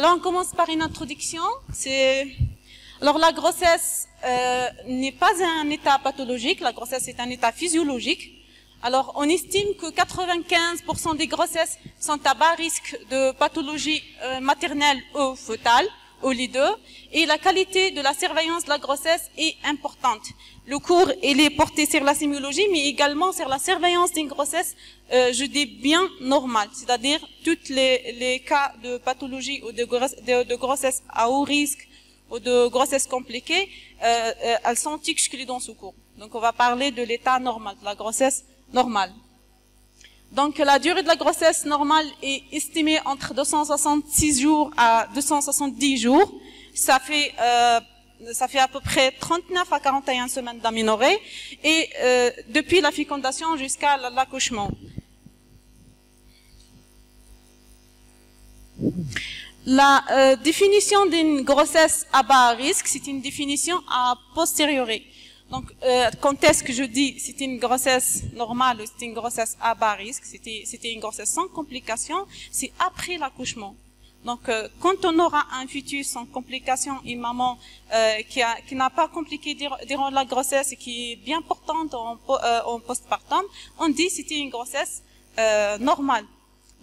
Alors, on commence par une introduction. Alors, la grossesse n'est pas un état pathologique. La grossesse est un état physiologique. Alors, on estime que 95% des grossesses sont à bas risque de pathologie maternelle ou fœtale, ou les deux, et la qualité de la surveillance de la grossesse est importante. Le cours, il est porté sur la sémiologie, mais également sur la surveillance d'une grossesse, je dis bien normale, c'est-à-dire tous les cas de pathologie ou de grossesse à haut risque ou de grossesse compliquée, elles sont exclues dans ce cours. Donc, on va parler de l'état normal, de la grossesse normale. Donc, la durée de la grossesse normale est estimée entre 266 jours à 270 jours. Ça fait à peu près 39 à 41 semaines d'aménorrhée et depuis la fécondation jusqu'à l'accouchement. La définition d'une grossesse à bas risque, c'est une définition a posteriori. Donc, quand est-ce que je dis c'est une grossesse normale ou c'est une grossesse à bas risque, c'était une grossesse sans complications, c'est après l'accouchement. Donc, quand on aura un fœtus sans complications, une maman qui n'a pas compliqué durant la grossesse et qui est bien portante en postpartum, on dit c'était une grossesse normale.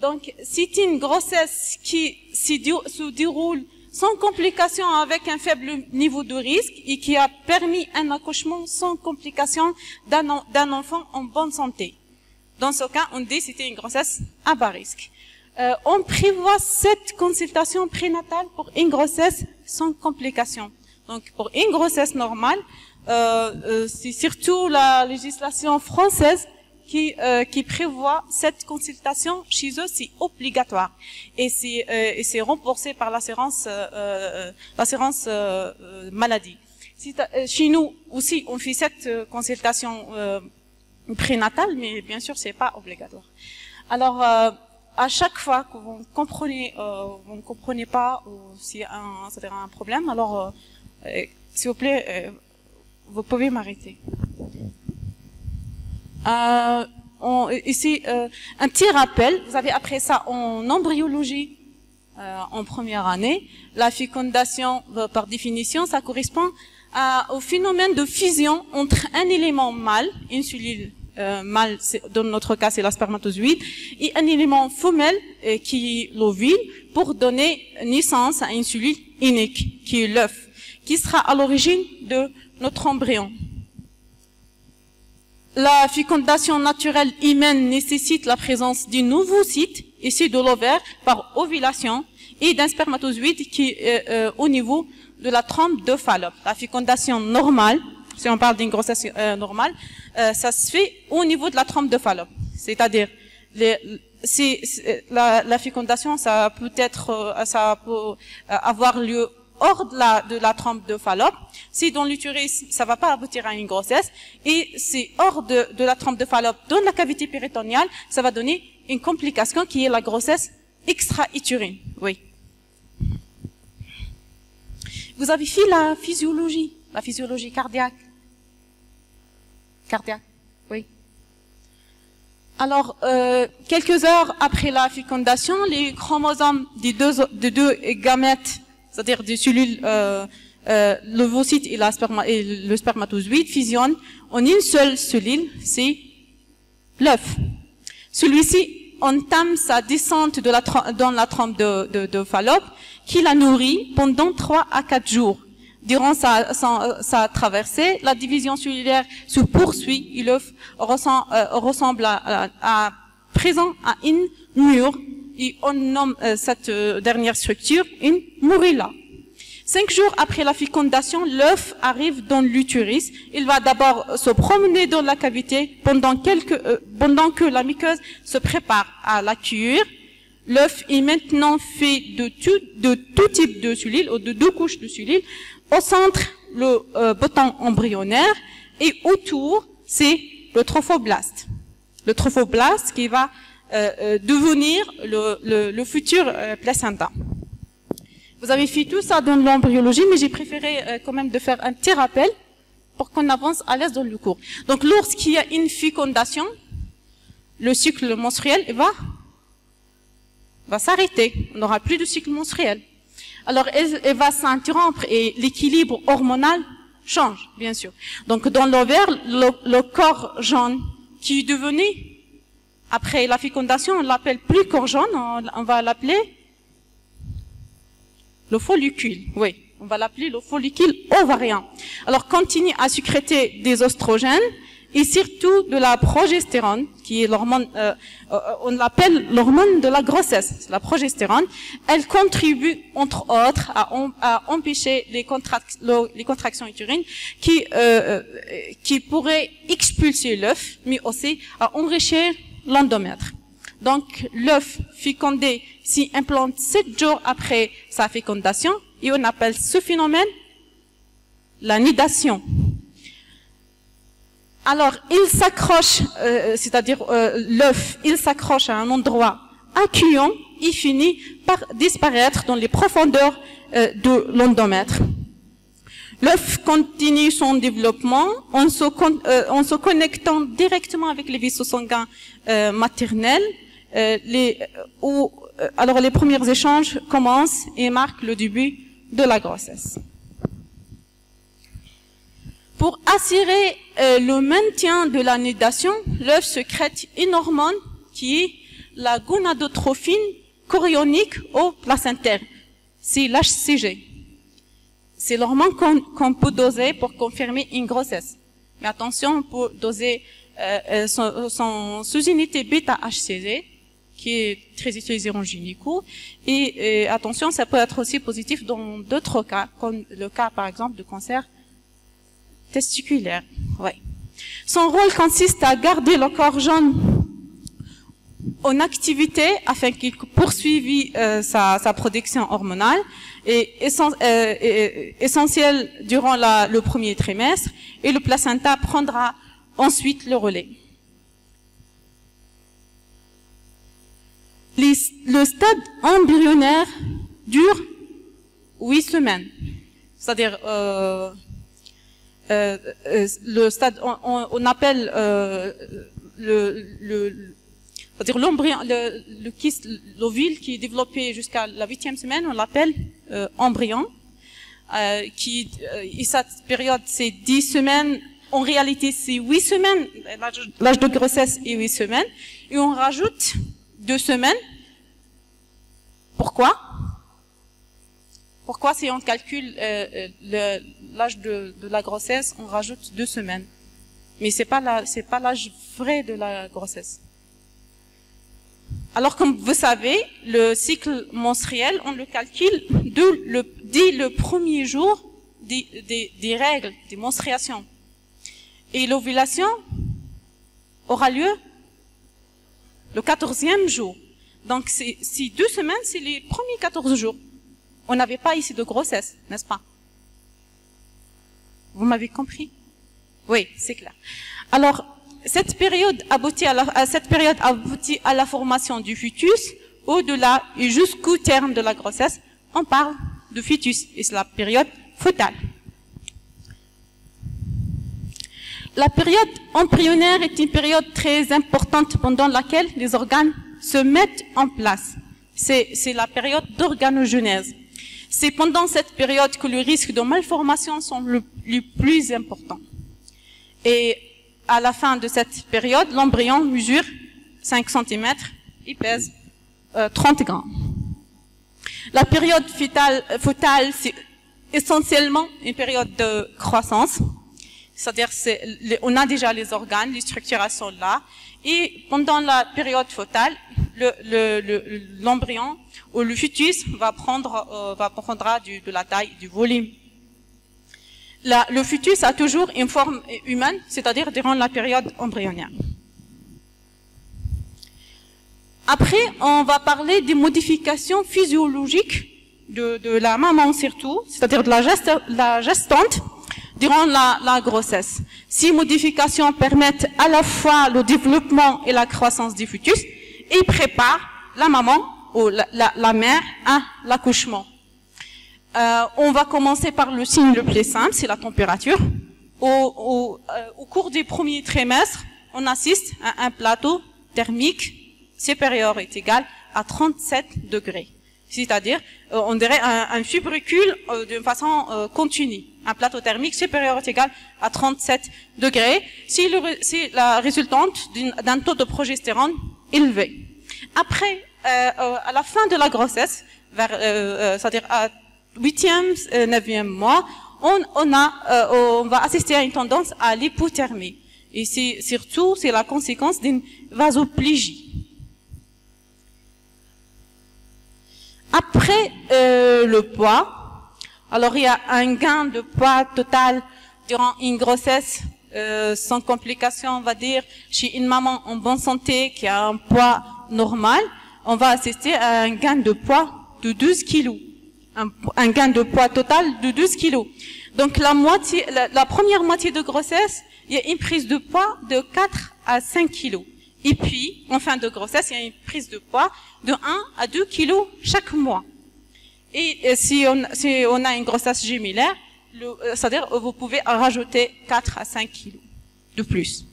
Donc, c'est une grossesse qui se déroule sans complications avec un faible niveau de risque et qui a permis un accouchement sans complications d'un enfant en bonne santé. Dans ce cas, on dit c'était une grossesse à bas risque. On prévoit 7 consultations prénatales pour une grossesse sans complications. Donc, pour une grossesse normale, c'est surtout la législation française qui prévoit cette consultation chez eux, c'est obligatoire et c'est remboursé par l'assurance maladie. Chez nous aussi, on fait cette consultation prénatale, mais bien sûr, c'est pas obligatoire. Alors, à chaque fois que vous ne comprenez pas ou s'il y a un problème, alors s'il vous plaît, vous pouvez m'arrêter. Ici, un petit rappel, vous avez appris ça en embryologie en première année. La fécondation, par définition, ça correspond au phénomène de fusion entre un élément mâle, une cellule mâle, dans notre cas c'est la spermatozoïde, et un élément femelle qui est l'ovule, pour donner naissance à une cellule unique, qui est l'œuf, qui sera à l'origine de notre embryon. La fécondation naturelle humaine nécessite la présence d'un ovocyte issu de l'ovaire par ovulation et d'un spermatozoïde qui est au niveau de la trompe de Fallope. La fécondation normale, si on parle d'une grossesse normale, ça se fait au niveau de la trompe de Fallope. C'est-à-dire, la fécondation, ça peut avoir lieu hors de la trompe de Fallope. Si dans l'utérus, ça va pas aboutir à une grossesse, et c'est hors de la trompe de Fallope, dans la cavité péritoniale, ça va donner une complication qui est la grossesse extra-utérine. Oui. Vous avez fait la physiologie cardiaque. Oui. Alors, quelques heures après la fécondation, les chromosomes des deux gamètes, c'est-à-dire des cellules, l'ovocyte et le spermatozoïde fusionnent en une seule cellule, c'est l'œuf. Celui-ci entame sa descente dans la trompe de Fallope, qui la nourrit pendant 3 à 4 jours. Durant sa traversée, la division cellulaire se poursuit et l'œuf ressemble à présent à une mûre, et on nomme cette dernière structure une morula. 5 jours après la fécondation, l'œuf arrive dans l'utérus. Il va d'abord se promener dans la cavité pendant que la muqueuse se prépare à l'accueillir. L'œuf est maintenant fait de tout type de cellules, ou de 2 couches de cellules. Au centre, le bouton embryonnaire, et autour, c'est le trophoblaste. Le trophoblaste qui va devenir le futur placenta. Vous avez fait tout ça dans l'embryologie, mais j'ai préféré quand même de faire un petit rappel pour qu'on avance à l'aise dans le cours. Donc, lorsqu'il y a une fécondation, le cycle menstruel va s'arrêter. On n'aura plus de cycle menstruel. alors elle va s'interrompre et l'équilibre hormonal change, bien sûr. Donc dans l'ovaire, le corps jaune qui est devenu, après la fécondation, on l'appelle plus corps jaune, on va l'appeler le follicule, oui. On va l'appeler le follicule ovarien. Alors, continue à sécréter des oestrogènes et surtout de la progestérone, qui est l'hormone, on l'appelle l'hormone de la grossesse, la progestérone. Elle contribue, entre autres, à empêcher les contractions utérines qui pourraient expulser l'œuf, mais aussi à enrichir l'endomètre. Donc, l'œuf fécondé s'y implante 7 jours après sa fécondation et on appelle ce phénomène la nidation. Alors, il s'accroche, c'est-à-dire l'œuf, il s'accroche à un endroit accueillant et finit par disparaître dans les profondeurs de l'endomètre. L'œuf continue son développement en se connectant directement avec les vaisseaux sanguins maternels. Alors les premiers échanges commencent et marquent le début de la grossesse. Pour assurer le maintien de la nidation, l'œuf sécrète une hormone qui est la gonadotrophine chorionique au placentaire. C'est l'HCG. C'est l'hormone qu'on peut doser pour confirmer une grossesse. Mais attention, on peut doser son sous-unité bêta-HCG, qui est très utilisé en gynéco. Et attention, ça peut être aussi positif dans d'autres cas, comme le cas par exemple de cancer testiculaire. Ouais. Son rôle consiste à garder le corps jaune en activité afin qu'il poursuive sa production hormonale et essentiel durant le premier trimestre, et le placenta prendra ensuite le relais. Le stade embryonnaire dure 8 semaines. C'est-à-dire, le stade, on appelle c'est-à-dire l'embryon, le kyste, l'ovule qui est développé jusqu'à la 8e semaine, on l'appelle embryon. Et cette période, c'est 10 semaines. En réalité, c'est 8 semaines. L'âge de grossesse est 8 semaines. Et on rajoute 2 semaines. Pourquoi? Pourquoi, si on calcule l'âge de la grossesse, on rajoute 2 semaines? Mais c'est pas l'âge vrai de la grossesse. Alors, comme vous savez, le cycle menstruel, on le calcule dès le premier jour des règles, des menstruations. Et l'ovulation aura lieu le 14e jour. Donc, si 2 semaines, c'est les premiers 14 jours. On n'avait pas ici de grossesse, n'est-ce pas? Vous m'avez compris? Oui, c'est clair. Alors, cette période aboutit à la formation du fœtus. Au-delà et jusqu'au terme de la grossesse, on parle de fœtus, et c'est la période fœtale. La période embryonnaire est une période très importante pendant laquelle les organes se mettent en place. C'est la période d'organogenèse. C'est pendant cette période que le risque de malformation sont le plus important. Et à la fin de cette période, l'embryon mesure 5 cm, il pèse 30 grammes. La période fœtale, c'est essentiellement une période de croissance. C'est-à-dire, on a déjà les organes, les structurations là. Et pendant la période fœtale, l'embryon ou le fœtus prendra de la taille, du volume. Le fœtus a toujours une forme humaine, c'est-à-dire durant la période embryonnaire. Après, on va parler des modifications physiologiques de la maman surtout, c'est-à-dire de la gestante, durant la grossesse. Ces modifications permettent à la fois le développement et la croissance du fœtus et préparent la maman ou la mère à l'accouchement. On va commencer par le signe le plus simple, c'est la température. Au cours des premiers trimestres, on assiste à un plateau thermique supérieur est égal à 37 degrés. C'est-à-dire, on dirait un fibricule d'une façon continue. Un plateau thermique supérieur ou égal à 37 degrés, si la résultante d'un taux de progestérone élevé. Après, à la fin de la grossesse, c'est-à-dire à 8e, 9e mois, on va assister à une tendance à l'hypothermie. Et c'est la conséquence d'une vasoplégie. Après le poids, alors il y a un gain de poids total durant une grossesse sans complications, on va dire, chez une maman en bonne santé qui a un poids normal, on va assister à un gain de poids de 12 kilos. Un gain de poids total de 12 kilos. Donc la première moitié de grossesse, il y a une prise de poids de 4 à 5 kilos. Et puis, en fin de grossesse, il y a une prise de poids de 1 à 2 kilos chaque mois. Et si on a une grossesse gémellaire, c'est-à-dire vous pouvez rajouter 4 à 5 kilos de plus.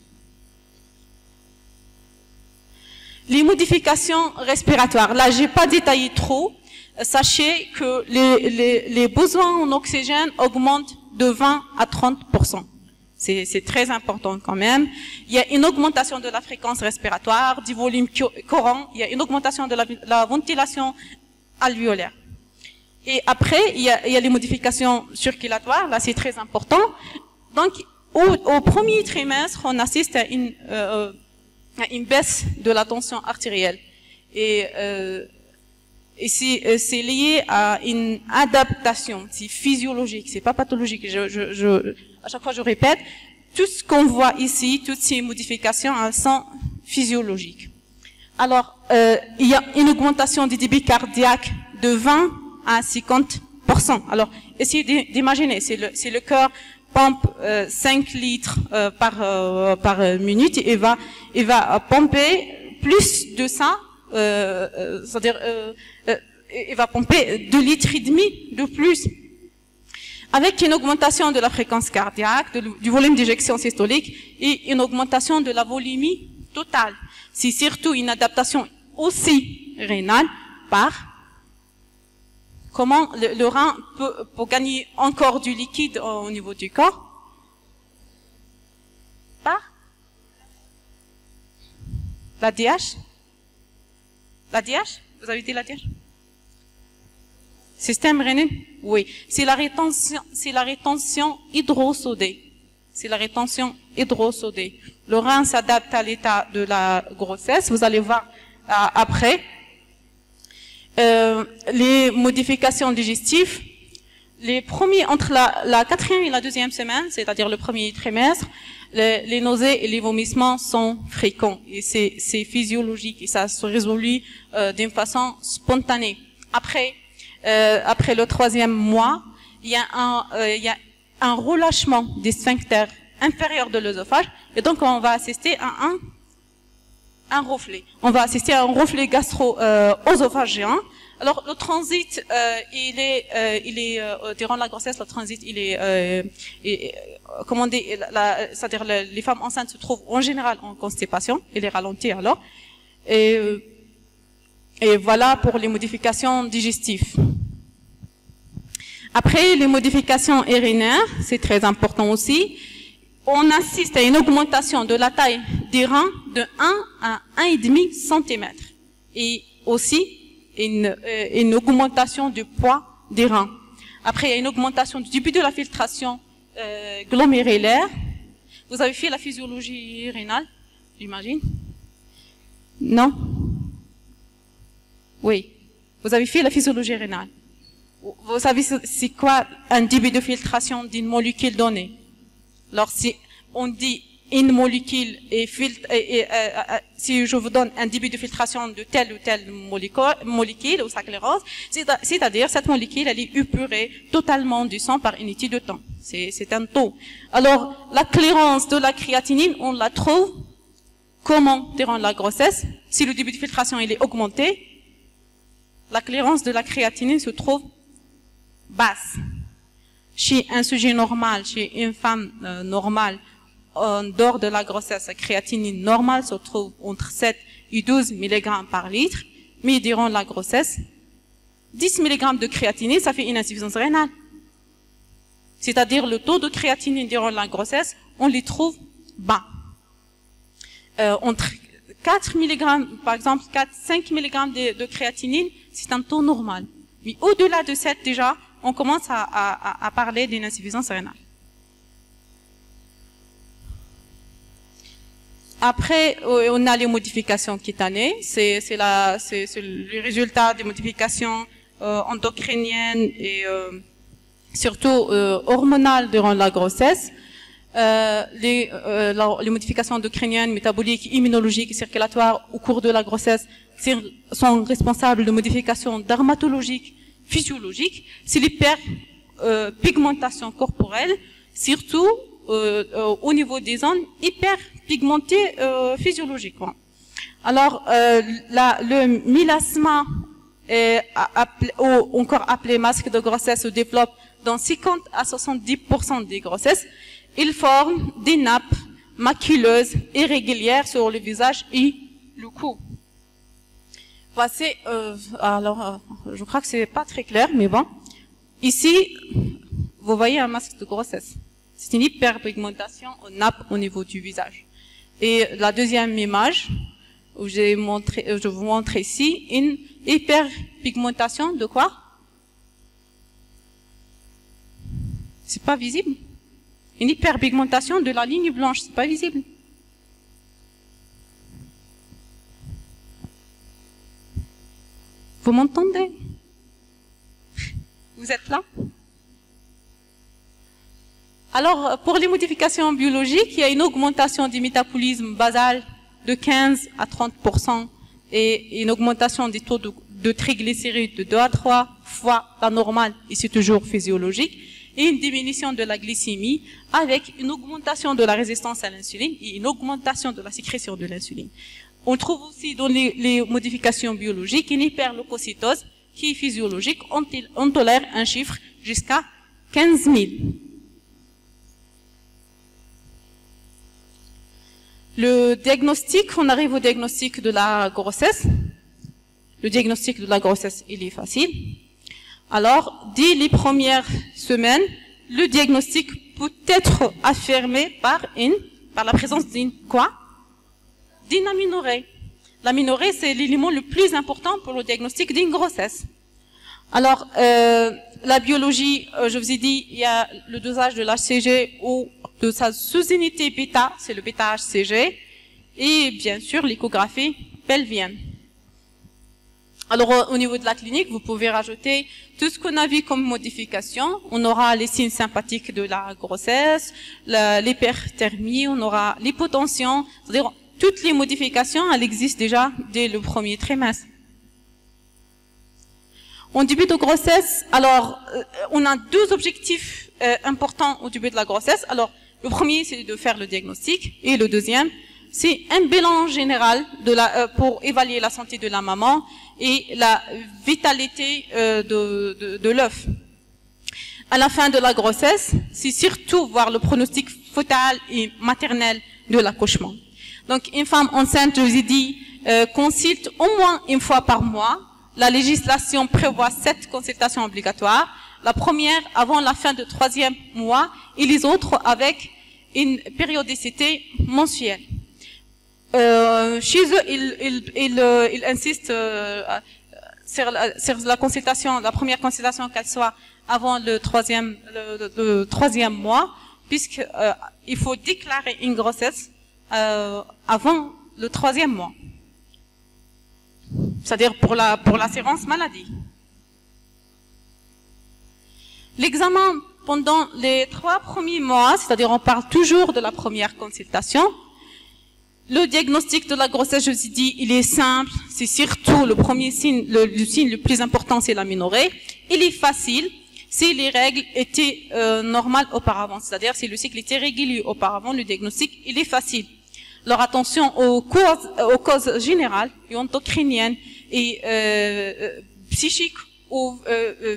Les modifications respiratoires. Là, j'ai pas détaillé trop. Sachez que les besoins en oxygène augmentent de 20 à 30%. C'est très important quand même. Il y a une augmentation de la fréquence respiratoire, du volume courant, il y a une augmentation de la ventilation alvéolaire. Et après, il y a les modifications circulatoires, là c'est très important. Donc, au premier trimestre, on assiste à une baisse de la tension artérielle. Et c'est lié à une adaptation, c'est physiologique, c'est pas pathologique. À chaque fois je répète, tout ce qu'on voit ici, toutes ces modifications, elles sont physiologiques. Alors, il y a une augmentation du débit cardiaque de 20 à 50%. Alors, essayez d'imaginer, c'est le cœur pompe 5 litres par minute et va pomper plus de ça. C'est-à-dire, il va pomper 2 litres et demi de plus. Avec une augmentation de la fréquence cardiaque, du volume d'éjection systolique et une augmentation de la volémie totale. C'est surtout une adaptation aussi rénale par comment le rein peut gagner encore du liquide au niveau du corps. Par la DH. La DH? Vous avez dit la DH? Système rénal? Oui. C'est la rétention hydrosodée. C'est la rétention hydrosodée. Le rein s'adapte à l'état de la grossesse. Vous allez voir après. Les modifications digestives. Les premiers, entre la 4e et la 2e semaine, c'est-à-dire le premier trimestre, les nausées et les vomissements sont fréquents. Et c'est physiologique et ça se résout d'une façon spontanée. Après le 3e mois, il y a un relâchement des sphincters inférieurs de l'œsophage et donc on va assister à un reflux. On va assister à un reflux gastro-œsophagien. Alors le transit, durant la grossesse, le transit, comment dire, c'est-à-dire les femmes enceintes se trouvent en général en constipation, il est ralenti alors. Et voilà pour les modifications digestives. Après, les modifications urinaires, c'est très important aussi. On assiste à une augmentation de la taille des reins de 1 à 1,5 cm. Et aussi, une augmentation du poids des reins. Après, il y a une augmentation du début de la filtration glomérulaire. Vous avez fait la physiologie rénale, j'imagine? Non? Oui. Vous avez fait la physiologie rénale. Vous savez c'est quoi un débit de filtration d'une molécule donnée? Alors, si on dit une molécule si je vous donne un débit de filtration de telle ou telle molécule ou sclérose, c'est-à-dire cette molécule elle est épurée totalement du sang par unité de temps. C'est un taux. Alors, la clairance de la créatinine, on la trouve comment durant la grossesse? Si le débit de filtration il est augmenté, la clairance de la créatinine se trouve basse. Chez un sujet normal, chez une femme normale, en dehors de la grossesse, la créatinine normale se trouve entre 7 et 12 mg par litre, mais durant la grossesse, 10 mg de créatinine, ça fait une insuffisance rénale. C'est-à-dire le taux de créatinine durant la grossesse, on les trouve bas. Entre 4 mg, par exemple 4-5 mg de créatinine, c'est un taux normal. Mais au-delà de 7 déjà, on commence à parler d'une insuffisance rénale. Après, on a les modifications cutanées, c'est le résultat des modifications endocriniennes et surtout hormonales durant la grossesse. Les modifications endocriniennes, métaboliques, immunologiques et circulatoires au cours de la grossesse sont responsables de modifications dermatologiques, physiologiques. C'est l'hyperpigmentation corporelle, surtout au niveau des zones hyperpigmentées physiologiquement. Alors, le mélasma, encore appelé masque de grossesse, se développe dans 50 à 70% des grossesses. Il forme des nappes maculeuses irrégulières sur le visage et le cou. Voici, je crois que c'est pas très clair, mais bon. Ici, vous voyez un masque de grossesse. C'est une hyperpigmentation aux nappes au niveau du visage. Et la deuxième image, où je vous montre ici, une hyperpigmentation de quoi? C'est pas visible. Une hyperpigmentation de la ligne blanche, c'est pas visible. Vous m'entendez? Vous êtes là? Alors, pour les modifications biologiques, il y a une augmentation du métabolisme basal de 15 à 30% et une augmentation des taux de triglycérides de 2 à 3 fois la normale, et c'est toujours physiologique, et une diminution de la glycémie avec une augmentation de la résistance à l'insuline et une augmentation de la sécrétion de l'insuline. On trouve aussi dans les modifications biologiques une hyperleucocytose qui est physiologique. On tolère un chiffre jusqu'à 15 000. Le diagnostic, on arrive au diagnostic de la grossesse. Le diagnostic de la grossesse, il est facile. Alors, dès les premières semaines, le diagnostic peut être affirmé par la présence d'une quoi? D'une aménorrhée. L'aménorrhée, c'est l'élément le plus important pour le diagnostic d'une grossesse. Alors, la biologie, je vous ai dit, il y a le dosage de l'HCG ou de sa sous-unité bêta, c'est le bêta-HCG, et bien sûr l'échographie pelvienne. Alors, au niveau de la clinique, vous pouvez rajouter tout ce qu'on a vu comme modification. On aura les signes sympathiques de la grossesse, l'hyperthermie, on aura l'hypotension, c'est-à-dire toutes les modifications, elles existent déjà dès le premier trimestre. En début de grossesse, alors, on a deux objectifs importants au début de la grossesse. Alors, le premier, c'est de faire le diagnostic, et le deuxième, c'est un bilan général pour évaluer la santé de la maman et la vitalité de l'œuf. À la fin de la grossesse, c'est surtout voir le pronostic fœtal et maternel de l'accouchement. Donc, une femme enceinte, je vous ai dit, consulte au moins une fois par mois. La législation prévoit 7 consultations obligatoires. La première avant la fin du 3e mois et les autres avec une périodicité mensuelle. Chez eux, ils insistent sur la consultation, la première consultation, qu'elle soit avant le 3e mois, puisque il faut déclarer une grossesse avant le 3e mois. C'est-à-dire pour l'assurance maladie. L'examen pendant les 3 premiers mois, c'est-à-dire on parle toujours de la première consultation. Le diagnostic de la grossesse, je vous ai dit, il est simple. C'est surtout le premier signe, le signe le plus important, c'est l'aménorrhée. Il est facile si les règles étaient normales auparavant, c'est-à-dire si le cycle était régulier auparavant, le diagnostic, il est facile. Alors attention aux causes générales et endocriniennes et psychiques ou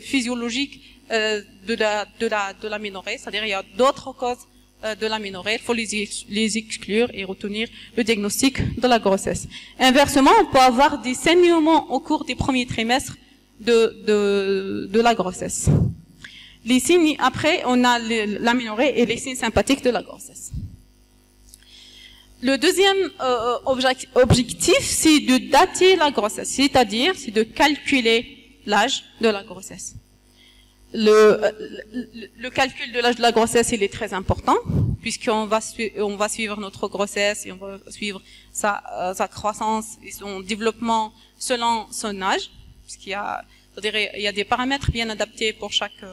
physiologiques de l'aménorrhée, c'est-à-dire il y a d'autres causes de l'aménorrhée, il faut les exclure et retenir le diagnostic de la grossesse. Inversement, on peut avoir des saignements au cours des premiers trimestres de la grossesse. Les signes, après, on a l'aménorrhée et les signes sympathiques de la grossesse. Le deuxième objectif, c'est de dater la grossesse, c'est-à-dire c'est de calculer l'âge de la grossesse. Le calcul de l'âge de la grossesse, il est très important, puisqu'on va suivre notre grossesse et on va suivre sa croissance et son développement selon son âge, puisqu'il y a, c'est-à-dire, il y a des paramètres bien adaptés pour chaque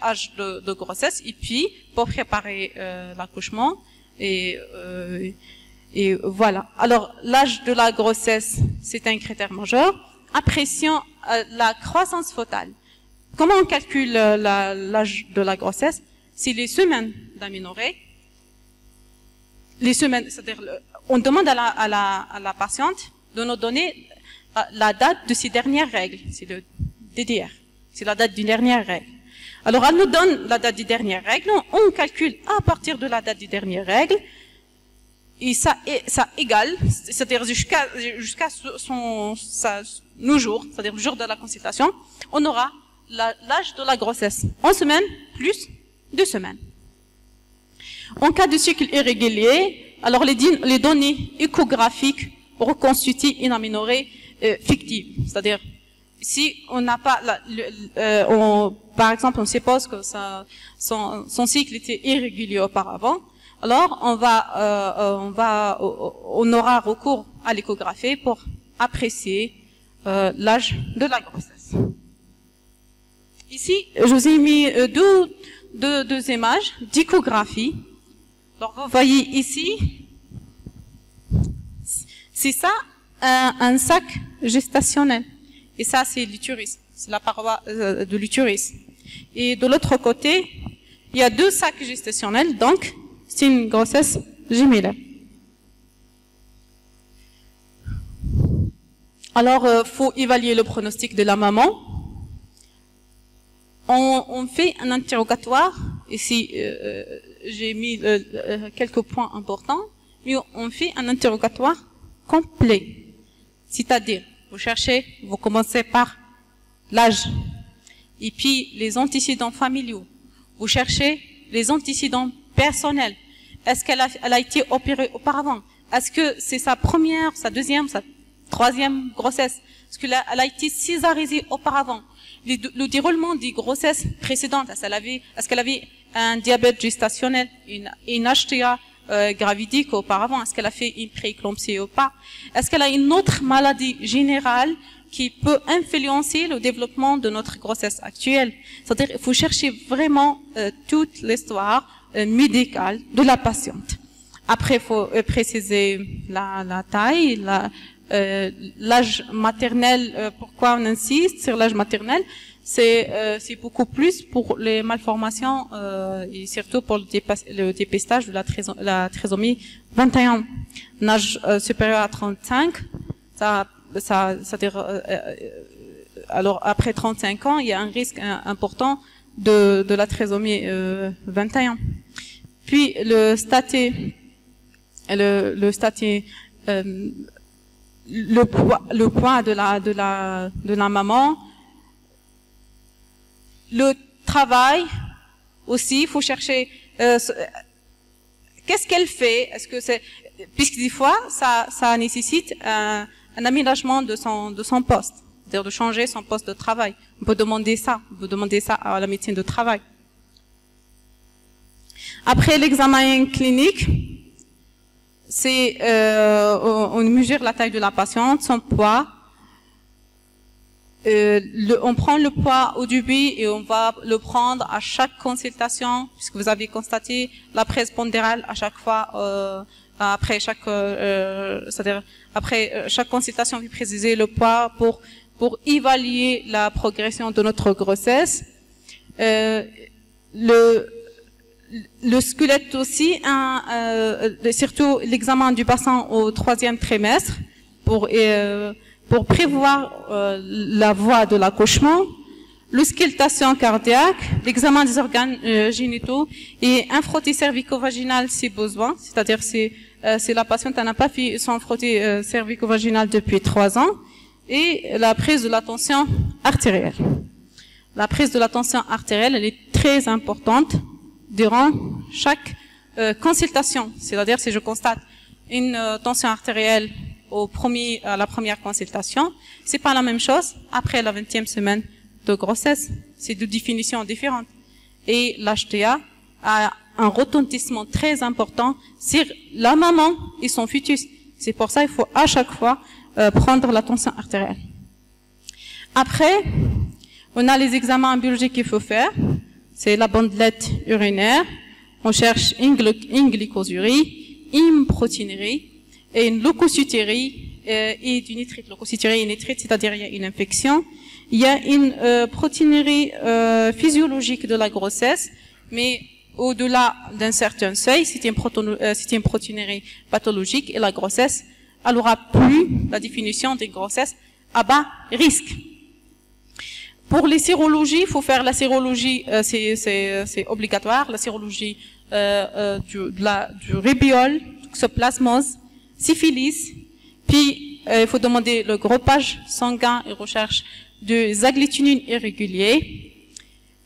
âge de grossesse, et puis pour préparer l'accouchement. Et voilà. Alors, l'âge de la grossesse, c'est un critère majeur. Apprécions la croissance fœtale. Comment on calcule l'âge de la grossesse? C'est les semaines d'aménorrhée. Les semaines, c'est-à-dire, on demande à la patiente de nous donner la date de ses dernières règles. C'est le DDR. C'est la date d'une dernière règle. Alors, elle nous donne la date des dernières règles. On calcule à partir de la date des dernières règles. Et ça égale, c'est-à-dire jusqu'à nos jours, c'est-à-dire le jour de la consultation, on aura l'âge de la grossesse en semaines plus 2 semaines. En cas de cycle irrégulier, alors les données échographiques reconstituent une aménorrhée fictive, c'est-à-dire si on n'a pas, par exemple, on suppose que son cycle était irrégulier auparavant, alors on aura recours à l'échographie pour apprécier l'âge de la grossesse. Ici, je vous ai mis deux images d'échographie. Alors, vous voyez ici, c'est ça un sac gestationnel. Et ça, c'est l'utérus, c'est la paroi de l'utérus. Et de l'autre côté, il y a 2 sacs gestationnels, donc c'est une grossesse gémellaire. Alors, faut évaluer le pronostic de la maman. On fait un interrogatoire. Ici, j'ai mis quelques points importants. Mais on fait un interrogatoire complet. C'est-à-dire, vous commencez par l'âge. Et puis, les antécédents familiaux. Vous cherchez les antécédents personnels. Est-ce qu'elle a été opérée auparavant? Est-ce que c'est sa première, sa deuxième, sa troisième grossesse? Est-ce qu'elle a été césarisée auparavant? Le déroulement des grossesses précédentes, est-ce qu'elle avait un diabète gestationnel, une HTA gravidique auparavant? Est-ce qu'elle a fait une prééclampsie ou pas? Est-ce qu'elle a une autre maladie générale qui peut influencer le développement de notre grossesse actuelle? C'est-à-dire, il faut chercher vraiment toute l'histoire médicale de la patiente. Après, il faut préciser la taille, l'âge maternel. Pourquoi on insiste sur l'âge maternel? C'est beaucoup plus pour les malformations et surtout pour le dépistage de la trisomie 21. Un âge supérieur à 35, c'est-à-dire, alors après 35 ans, il y a un risque important de la trisomie 21. Puis le poids de la maman, le travail aussi, il faut chercher qu'est-ce qu'elle fait. Est-ce que c'est, puisque des fois ça nécessite un aménagement de son poste, c'est-à-dire de changer son poste de travail. On peut demander ça à la médecine de travail. Après l'examen clinique, c'est on mesure la taille de la patiente, son poids. On prend le poids au début et on va le prendre à chaque consultation, puisque vous avez constaté la prise pondérale à chaque fois, après chaque consultation, vous précisez le poids pour évaluer la progression de notre grossesse. Le squelette aussi, surtout l'examen du bassin au 3e trimestre pour prévoir la voie de l'accouchement, l'auscultation cardiaque, l'examen des organes génitaux et un frottis cervico-vaginal si besoin, c'est-à-dire si la patiente n'a pas fait son frottis cervico-vaginal depuis 3 ans, et la prise de la tension artérielle. La prise de la tension artérielle, elle est très importante durant chaque consultation. C'est-à-dire, si je constate une tension artérielle à la première consultation, c'est pas la même chose après la 20e semaine de grossesse. C'est de définitions différentes. Et l'HTA a un retentissement très important sur la maman et son fœtus. C'est pour ça qu'il faut à chaque fois prendre la tension artérielle. Après, on a les examens biologiques qu'il faut faire. C'est la bandelette urinaire. On cherche une glycosurie, une protéinurie et une leucocyturie et du nitrite. Leucocyturie et nitrite, c'est-à-dire il y a une infection. Il y a une protéinurie physiologique de la grossesse, mais au-delà d'un certain seuil, c'est une protéinurie pathologique et la grossesse, elle aura plus la définition des grossesses à bas risque. Pour les sérologies, il faut faire la sérologie, c'est obligatoire, la sérologie du rubéole, toxoplasmose, syphilis, puis il faut demander le groupage sanguin et recherche des agglutinines irréguliers.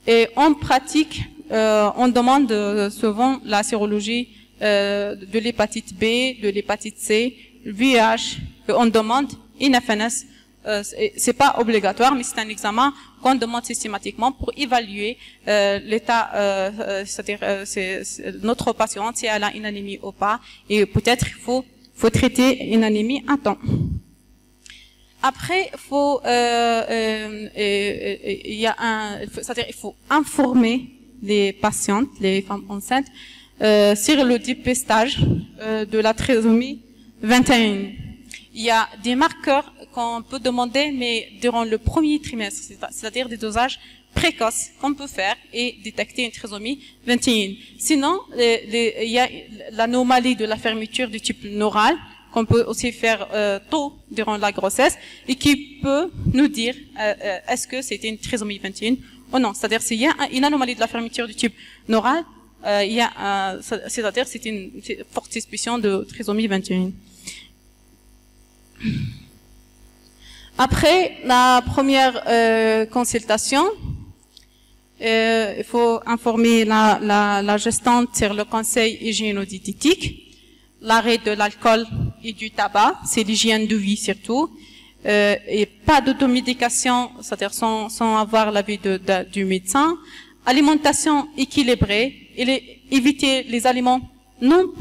Et en pratique, on demande souvent la sérologie de l'hépatite B, de l'hépatite C, le VIH, on demande une FNS. C'est pas obligatoire, mais c'est un examen qu'on demande systématiquement pour évaluer l'état, c'est-à-dire notre patiente si elle a une anémie ou pas, et peut-être il faut traiter une anémie à temps. Après, il faut informer les patientes, les femmes enceintes, sur le dépistage de la trisomie 21. Il y a des marqueurs qu'on peut demander, mais durant le premier trimestre, c'est-à-dire des dosages précoces qu'on peut faire et détecter une trisomie 21. Sinon, il y a l'anomalie de la fermeture du tube neural qu'on peut aussi faire tôt durant la grossesse et qui peut nous dire est-ce que c'était une trisomie 21 ou non. C'est-à-dire s'il y a une anomalie de la fermeture du tube neural, c'est-à-dire c'est une forte suspicion de trisomie 21. Après la première consultation, il faut informer la gestante sur le conseil hygiéno-diététique, l'arrêt de l'alcool et du tabac, c'est l'hygiène de vie surtout, et pas d'automédication, c'est-à-dire sans avoir l'avis du médecin, alimentation équilibrée, et éviter les aliments non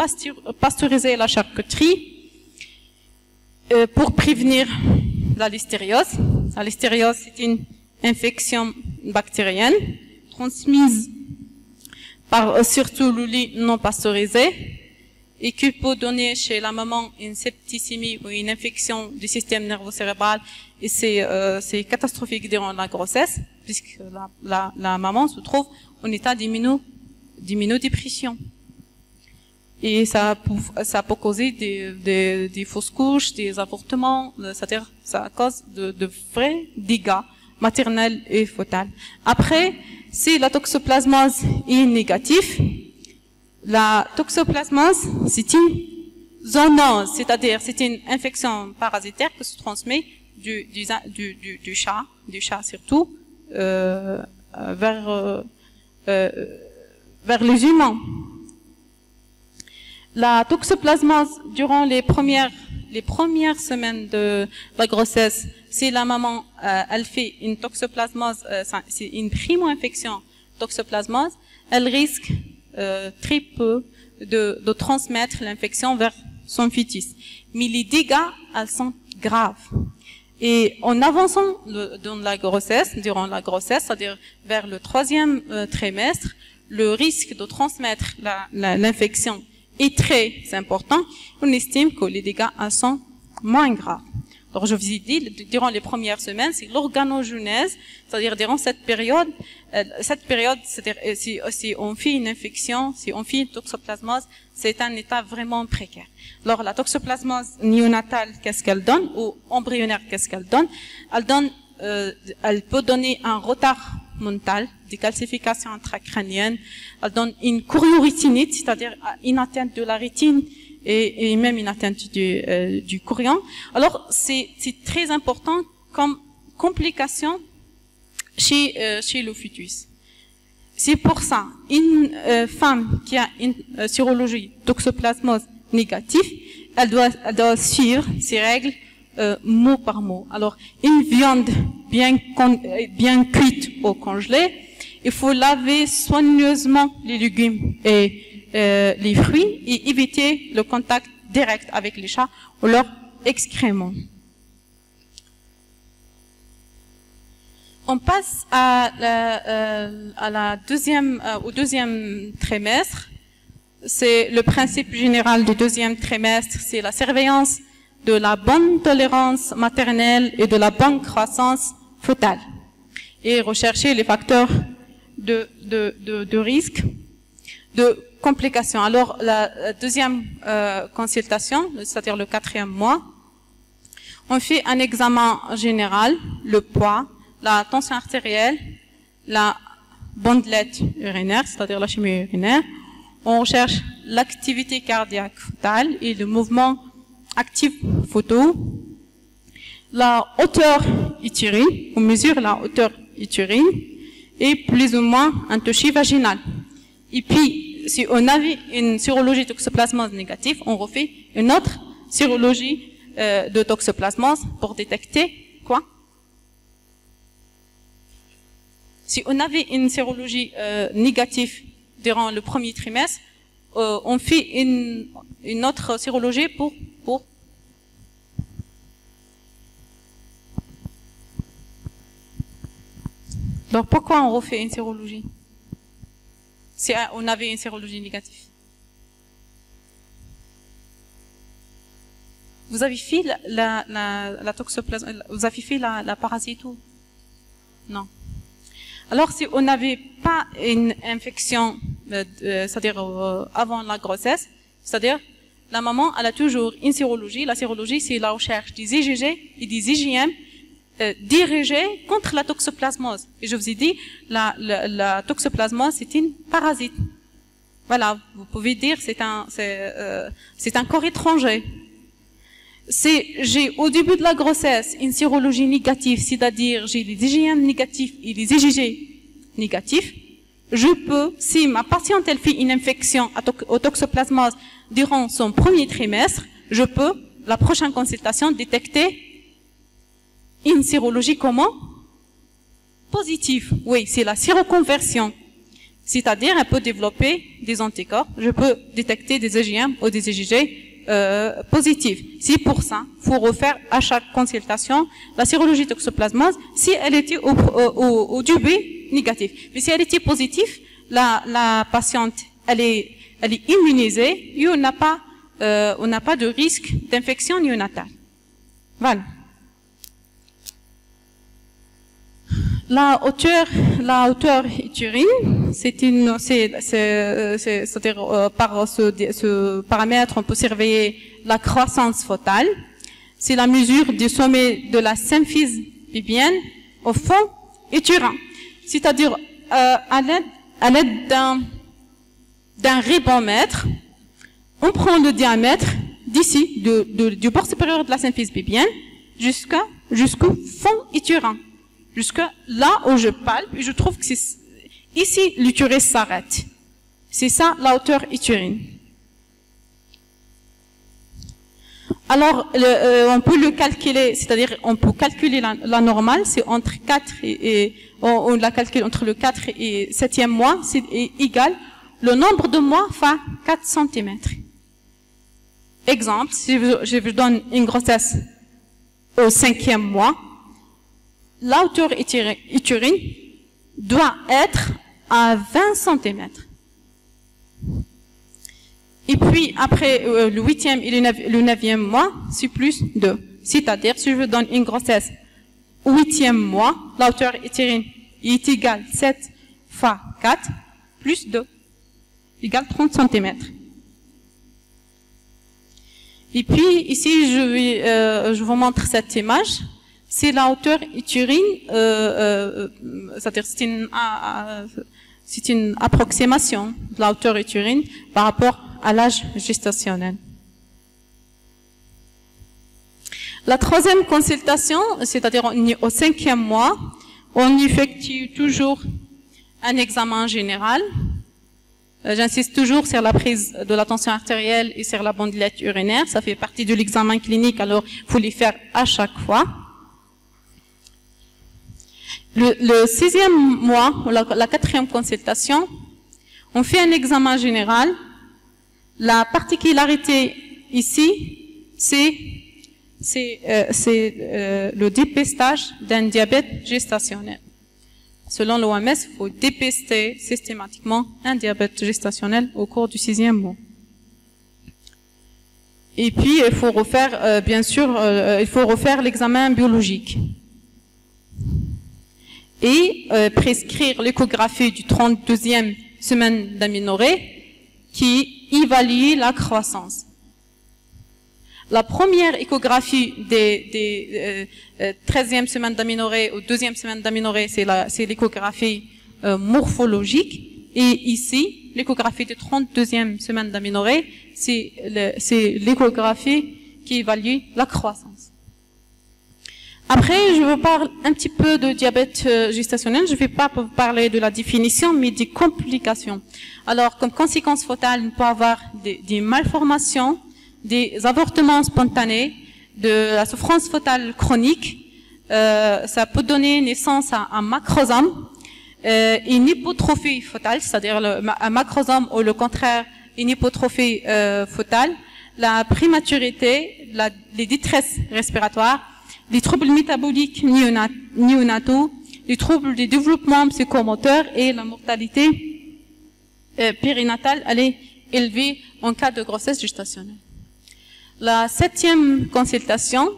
pasteurisés et la charcuterie, pour prévenir la listériose. La listériose, c'est une infection bactérienne transmise par surtout le lait non pasteurisé et qui peut donner chez la maman une septicémie ou une infection du système nerveux cérébral et c'est catastrophique durant la grossesse puisque la maman se trouve en état d'immunodépression. Et ça peut causer des fausses couches, des avortements, c'est-à-dire ça cause de vrais dégâts maternels et fœtals. Après, si la toxoplasmose est négative, la toxoplasmose, c'est une zoonose, c'est-à-dire c'est une infection parasitaire qui se transmet du chat surtout, vers les humains. La toxoplasmose durant les premières semaines de la grossesse, si la maman elle fait une toxoplasmose, c'est une primo-infection toxoplasmose, elle risque très peu de transmettre l'infection vers son fœtus. Mais les dégâts, elles sont graves. Et en avançant durant la grossesse, c'est-à-dire vers le 3e trimestre, le risque de transmettre l'infection est très important. On estime que les dégâts sont moins graves. Alors je vous ai dit, durant les premières semaines, c'est l'organogenèse, c'est-à-dire durant cette période, c'est-à-dire si on fait une infection, si on fait une toxoplasmose, c'est un état vraiment précaire. Alors la toxoplasmose néonatale, qu'est-ce qu'elle donne, ou embryonnaire, qu'est-ce qu'elle donne? Elle peut donner un retard mental, des calcifications intracrâniennes, elle donne une choriorétinite, c'est-à-dire une atteinte de la rétine, et même une atteinte du chorion. Alors, c'est très important comme complication chez le fœtus. C'est pour ça, une femme qui a une sérologie toxoplasmose négative, elle doit suivre ces règles mot par mot. Alors, une viande bien cuite au congelé, il faut laver soigneusement les légumes et les fruits et éviter le contact direct avec les chats ou leurs excréments. On passe au deuxième trimestre. C'est le principe général du deuxième trimestre, c'est la surveillance de la bonne tolérance maternelle et de la bonne croissance fœtale. Et rechercher les facteurs de risque, de complications. Alors, la deuxième consultation, c'est-à-dire le 4e mois, on fait un examen général, le poids, la tension artérielle, la bandelette urinaire, c'est-à-dire la chimie urinaire. On recherche l'activité cardiaque fœtale et le mouvement actif photo. La hauteur utérine, on mesure la hauteur utérine et plus ou moins un toucher vaginal. Et puis, si on avait une sérologie toxoplasmose négative, on refait une autre sérologie de toxoplasmose pour détecter quoi? Si on avait une sérologie négative durant le premier trimestre, on fait une autre sérologie pour Alors pourquoi on refait une sérologie si on avait une sérologie négative? Vous avez fait la toxoplasmose, vous avez fait la parasito? Non. Alors, si on n'avait pas une infection, c'est-à-dire avant la grossesse, c'est-à-dire la maman, elle a toujours une sérologie. La sérologie, c'est la recherche des IgG et des IgM dirigés contre la toxoplasmose. Et je vous ai dit, la toxoplasmose, c'est une parasite. Voilà, vous pouvez dire c'est un corps étranger. J'ai au début de la grossesse une sérologie négative, c'est-à-dire j'ai les IgM négatifs et les IgG négatifs. Je peux, si ma patiente elle fait une infection au toxoplasmose durant son premier trimestre, je peux, la prochaine consultation, détecter une sérologie comment? Positive. Oui, c'est la séroconversion. C'est-à-dire, elle peut développer des anticorps. Je peux détecter des IgM ou des IgG positive. C'est pour ça, faut refaire à chaque consultation la sérologie toxoplasmose si elle était au début négative. Mais si elle était positive, la patiente, elle est immunisée et on n'a pas de risque d'infection néonatale. Voilà. La hauteur utérine, c'est-à-dire par ce paramètre, on peut surveiller la croissance fœtale. C'est la mesure du sommet de la symphyse pubienne au fond utérin. C'est-à-dire à l'aide d'un ribomètre, on prend le diamètre d'ici, du bord supérieur de la symphyse pubienne jusqu'au fond utérin. Jusque là où je palpe, et je trouve que ici l'utérus s'arrête. C'est ça la hauteur utérine. Alors, on peut le calculer, c'est-à-dire on peut calculer la normale, c'est entre 4 on la calcule entre le 4 et 7e mois, c'est égal. Le nombre de mois fait 4 cm. Exemple, si je vous donne une grossesse au 5e mois, la hauteur utérine doit être à 20 cm. Et puis, après le 8e et le 9e mois, c'est plus 2. C'est-à-dire, si je donne une grossesse au 8e mois, la hauteur utérine est égale 7 fois 4 plus 2, égale 30 cm. Et puis, ici, je vous montre cette image. C'est la hauteur utérine, c'est-à-dire c'est une approximation de la hauteur utérine par rapport à l'âge gestationnel. La troisième consultation, c'est-à-dire au 5e mois, On effectue toujours un examen général. J'insiste toujours sur la prise de la tension artérielle et sur la bandylette urinaire. Ça fait partie de l'examen clinique, alors il faut les faire à chaque fois. Le 6e mois, ou la 4e consultation, on fait un examen général. La particularité ici, c'est le dépistage d'un diabète gestationnel. Selon l'OMS, il faut dépister systématiquement un diabète gestationnel au cours du 6e mois. Et puis, il faut refaire, bien sûr, il faut refaire l'examen biologique. Et prescrire l'échographie du 32e semaine d'aménorrhée qui évalue la croissance. La première échographie des 13e semaine d'aménorrhée ou 2e semaine d'aménorrhée, c'est l'échographie morphologique. Et ici, l'échographie de 32e semaine d'aménorrhée, c'est l'échographie qui évalue la croissance. Après, je vous parle un petit peu de diabète gestationnel. Je ne vais pas vous parler de la définition, mais des complications. Alors, comme conséquence fatale, on peut avoir des malformations, des avortements spontanés, de la souffrance fœtale chronique. Ça peut donner naissance à un macrosome, une hypotrophie fœtale, c'est-à-dire un macrosome ou le contraire, une hypotrophie fœtale, la prématurité, les détresses respiratoires, les troubles métaboliques néonataux, les troubles du développement psychomoteur et la mortalité périnatale, elle est élevée en cas de grossesse gestationnelle. La 7e consultation,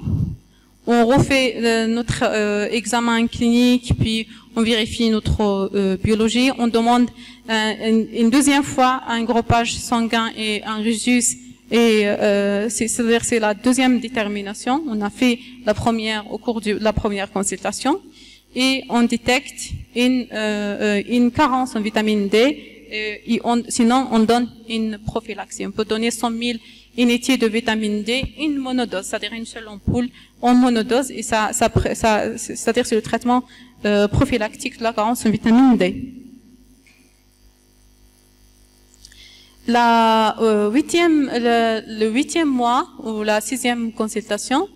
on refait notre examen clinique, puis on vérifie notre biologie. On demande une deuxième fois un groupage sanguin et un rhésus. Et c'est-à-dire c'est la deuxième détermination. On a fait la première au cours de la première consultation. Et on détecte une carence en vitamine D. Sinon, on donne une prophylaxie. On peut donner 100 000 unités de vitamine D, une monodose, c'est-à-dire une seule ampoule en monodose, et c'est-à-dire c'est le traitement prophylactique de la carence en vitamine D. Le 8e mois ou la 6e consultation,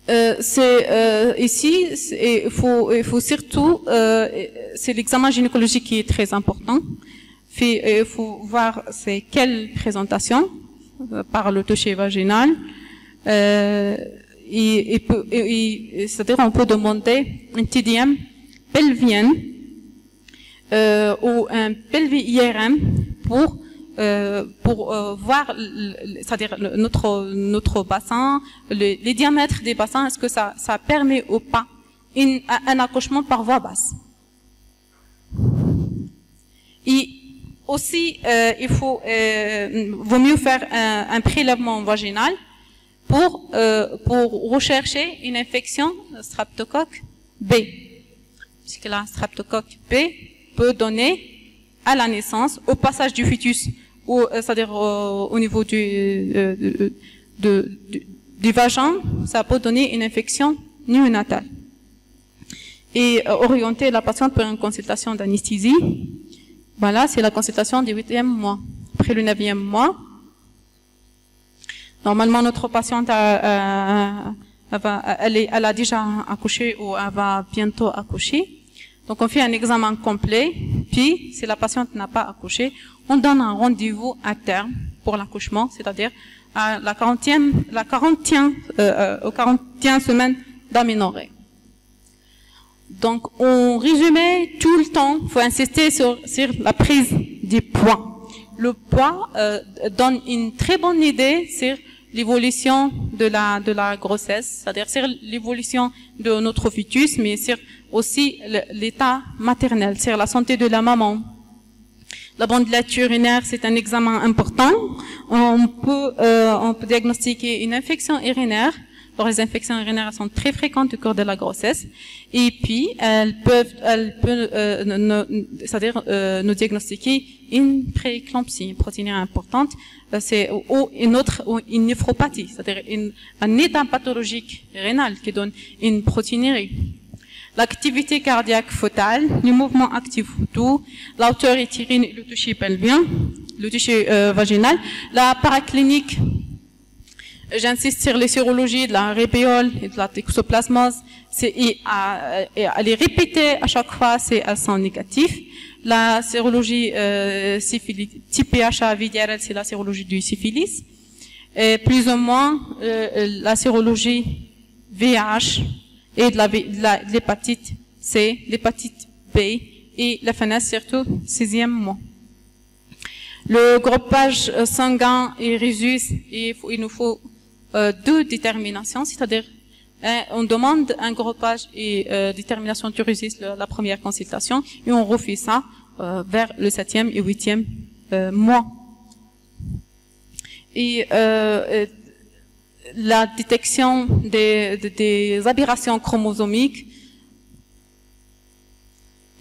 ici il faut surtout c'est l'examen gynécologique qui est très important. Il faut voir c'est quelle présentation par le toucher vaginal. C'est-à-dire on peut demander un TDM pelvienne ou un pelvi-IRM pour voir, c'est-à-dire notre bassin, les diamètres des bassins, est-ce que ça permet ou pas un accouchement par voie basse. Et aussi, vaut mieux faire un prélèvement vaginal pour rechercher une infection streptocoque B. Puisque la streptocoque B peut donner à la naissance, au passage du fœtus, c'est-à-dire au niveau du vagin, ça peut donner une infection néonatale. Et orienter la patiente pour une consultation d'anesthésie. Voilà, c'est la consultation du 8e mois. Après le 9e mois, normalement notre patiente elle a déjà accouché ou elle va bientôt accoucher. Donc on fait un examen complet, puis si la patiente n'a pas accouché, on donne un rendez-vous à terme pour l'accouchement, c'est-à-dire à la 40e semaine d'aménorrhée. Donc, en résumé, tout le temps, il faut insister sur la prise du poids. Le poids donne une très bonne idée sur l'évolution de la grossesse, c'est-à-dire sur l'évolution de notre fœtus, mais sur aussi l'état maternel, sur la santé de la maman. La bandylette urinaire, c'est un examen important. On peut diagnostiquer une infection urinaire. Alors, les infections urinaires sont très fréquentes au cours de la grossesse. Et puis, elles peuvent nous diagnostiquer une prééclampsie, une protéinurie importante, ou une néphropathie, c'est-à-dire un état pathologique rénal qui donne une protéinurie. l'activité cardiaque fœtale, le mouvement actif tout, la hauteur utérine et le toucher pelvien, le toucher vaginal, la paraclinique. J'insiste sur les sérologies de la rébéole et de la toxoplasmose. À les répéter à chaque fois, elles sont négatives. La sérologie type PHA-VDRL, c'est la sérologie du syphilis. Et plus ou moins la sérologie VIH et de l'hépatite C, l'hépatite B et la FNS surtout 6e mois. Le groupage sanguin et rhésus, il nous faut deux déterminations, c'est-à-dire on demande un groupage et détermination du rhésus la première consultation et on refait ça vers le 7e et 8e mois. Et la détection des aberrations chromosomiques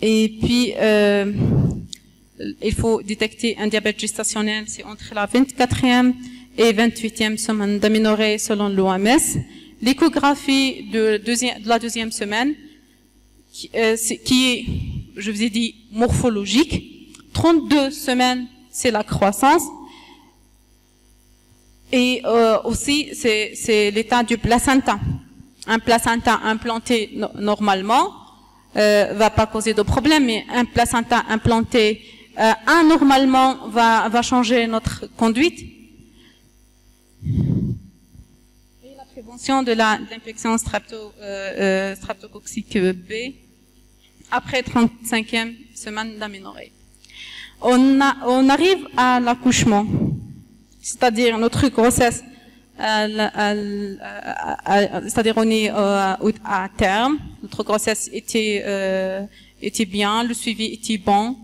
et puis il faut détecter un diabète gestationnel, c'est entre la 24e et 28e semaine d'aménorrhée selon l'OMS. L'échographie de la deuxième semaine, qui est, je vous ai dit, morphologique. 32 semaines, c'est la croissance. Et aussi, c'est l'état du placenta. Un placenta implanté normalement va pas causer de problème, mais un placenta implanté anormalement va changer notre conduite. Et la prévention de l'infection streptococcique B après 35e semaine d'aménorrhée. On arrive à l'accouchement, c'est-à-dire notre grossesse, c'est-à-dire on est à terme, notre grossesse était bien, le suivi était bon.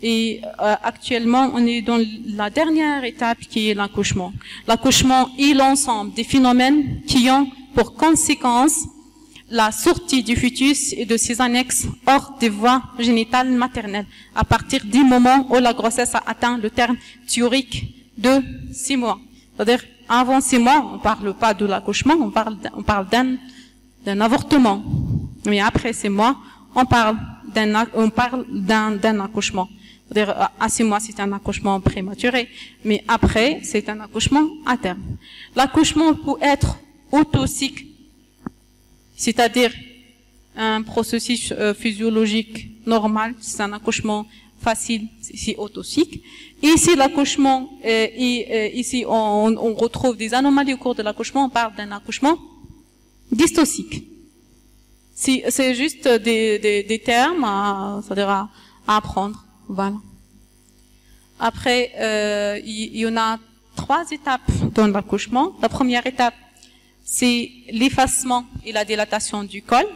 Et actuellement, on est dans la dernière étape qui est l'accouchement. L'accouchement est l'ensemble des phénomènes qui ont pour conséquence la sortie du fœtus et de ses annexes hors des voies génitales maternelles, à partir du moment où la grossesse a atteint le terme théorique de 6 mois. C'est-à-dire, avant 6 mois, on parle pas de l'accouchement, on parle d'un avortement. Mais après 6 mois, on parle d'un accouchement. C'est-à-dire, à 6 mois, c'est un accouchement prématuré, mais après, c'est un accouchement à terme. L'accouchement peut être autocycle, c'est-à-dire un processus physiologique normal, c'est un accouchement facile, c'est autocycle. Et ici, l'accouchement, ici, on retrouve des anomalies au cours de l'accouchement, on parle d'un accouchement dystocycle. C'est juste des termes c'est-à-dire à apprendre. Voilà. Après, il y en a 3 étapes dans l'accouchement. La première étape, c'est l'effacement et la dilatation du col.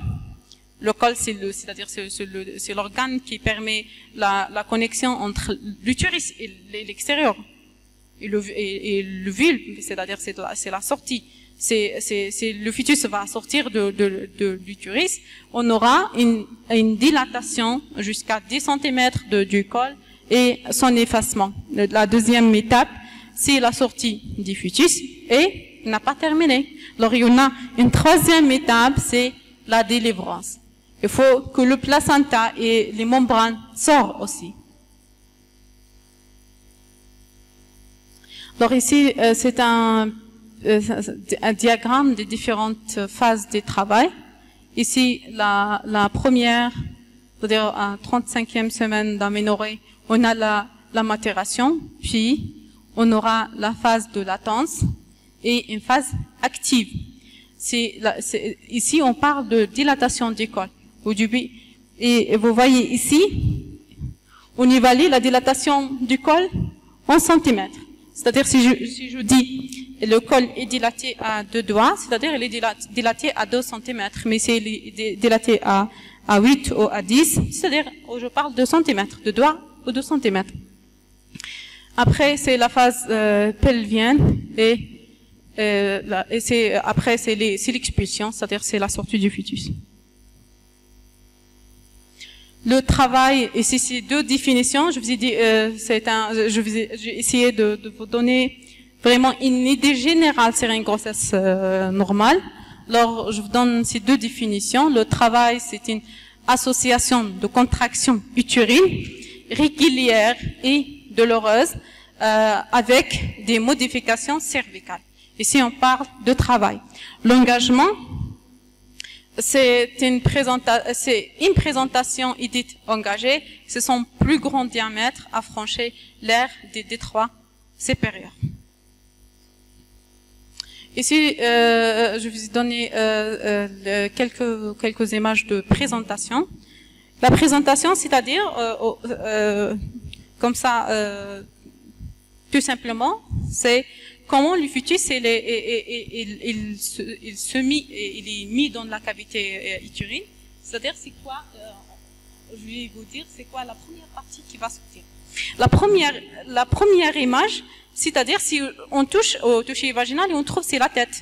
Le col, c'est-à-dire c'est l'organe qui permet la connexion entre l'utérus et l'extérieur et le vulve, c'est-à-dire c'est la sortie. Le fœtus va sortir de l'utérus. On aura une dilatation jusqu'à 10 cm du col et son effacement. La deuxième étape, c'est la sortie du fœtus et n'a pas terminé. Alors il y en a une troisième étape, c'est la délivrance. Il faut que le placenta et les membranes sortent aussi. Alors ici, c'est un diagramme des différentes phases de travail. Ici, la première, c'est-à-dire à 35e semaine d'aménorrhée, on a la matération, puis on aura la phase de latence et une phase active. Ici, on parle de dilatation du col au début. Et vous voyez ici, on évalue la dilatation du col en centimètres. C'est-à-dire, si je dis le col est dilaté à 2 doigts, c'est-à-dire il est dilaté à 2 centimètres, mais c'est dilaté à 8 ou à 10, c'est-à-dire, je parle de centimètres, de doigts ou de centimètres. Après, c'est la phase pelvienne après, c'est l'expulsion, c'est-à-dire c'est la sortie du fœtus. Le travail, ici c'est 2 définitions. Je vous ai dit, j'ai essayé de vous donner vraiment une idée générale sur une grossesse normale. Alors, je vous donne ces deux définitions. Le travail, c'est une association de contractions utérines régulières et douloureuses avec des modifications cervicales. Ici, on parle de travail. L'engagement, c'est une présentation inédite engagée. C'est son plus grand diamètre à franchir l'aire des détroits supérieurs. Ici, je vais vous donner quelques images de présentation. La présentation, c'est-à-dire, comme ça, tout simplement, c'est comment le fœtus il est mis dans la cavité utérine. C'est-à-dire, c'est quoi, je vais vous dire, c'est quoi la première partie qui va sortir. La première image, c'est-à-dire si on touche au toucher vaginal et on trouve c'est la tête.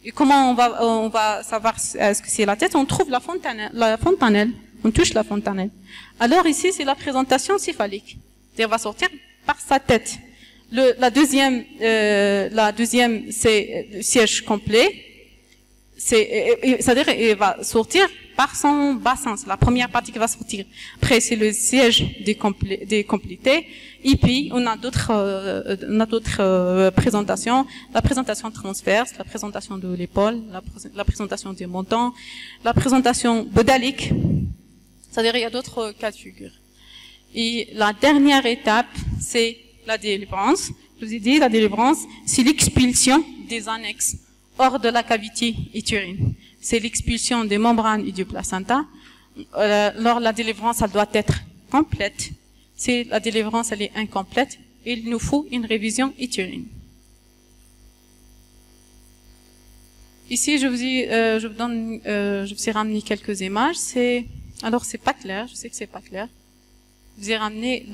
Et comment on va savoir est-ce que c'est la tête? On trouve la fontanelle. On touche la fontanelle. Alors ici, c'est la présentation céphalique. C'est-à-dire, va sortir par sa tête. La deuxième, c'est le siège complet. C'est-à-dire, il va sortir par son bassin. C'est la première partie qui va sortir. Après, c'est le siège décomplété. Et puis, on a d'autres présentations. La présentation transverse, la présentation de l'épaule, la présentation des montants, la présentation bodalique. C'est-à-dire, il y a d'autres cas de figure. Et la dernière étape, c'est la délivrance. Je vous ai dit, la délivrance, c'est l'expulsion des annexes hors de la cavité utérine. C'est l'expulsion des membranes et du placenta. Alors, la délivrance, elle doit être complète. Si la délivrance, elle est incomplète, il nous faut une révision utérine. Ici, je vous ai ramené quelques images. Alors, c'est pas clair. Je sais que c'est pas clair. Je vous ai ramené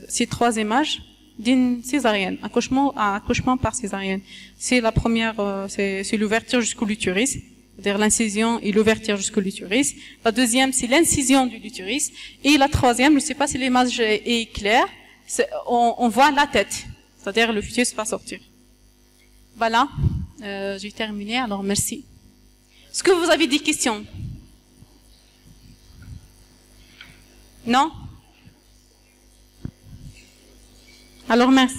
ces trois images d'une césarienne, accouchement par césarienne. C'est la première, c'est l'ouverture jusqu'au l'utérus, c'est-à-dire l'incision et l'ouverture jusqu'au l'utérus. La deuxième, c'est l'incision du l'utérus. Et la troisième, je ne sais pas si l'image est claire, on voit la tête, c'est-à-dire le fœtus va sortir. Voilà, j'ai terminé, alors merci. Est-ce que vous avez des questions? Non? Alors merci.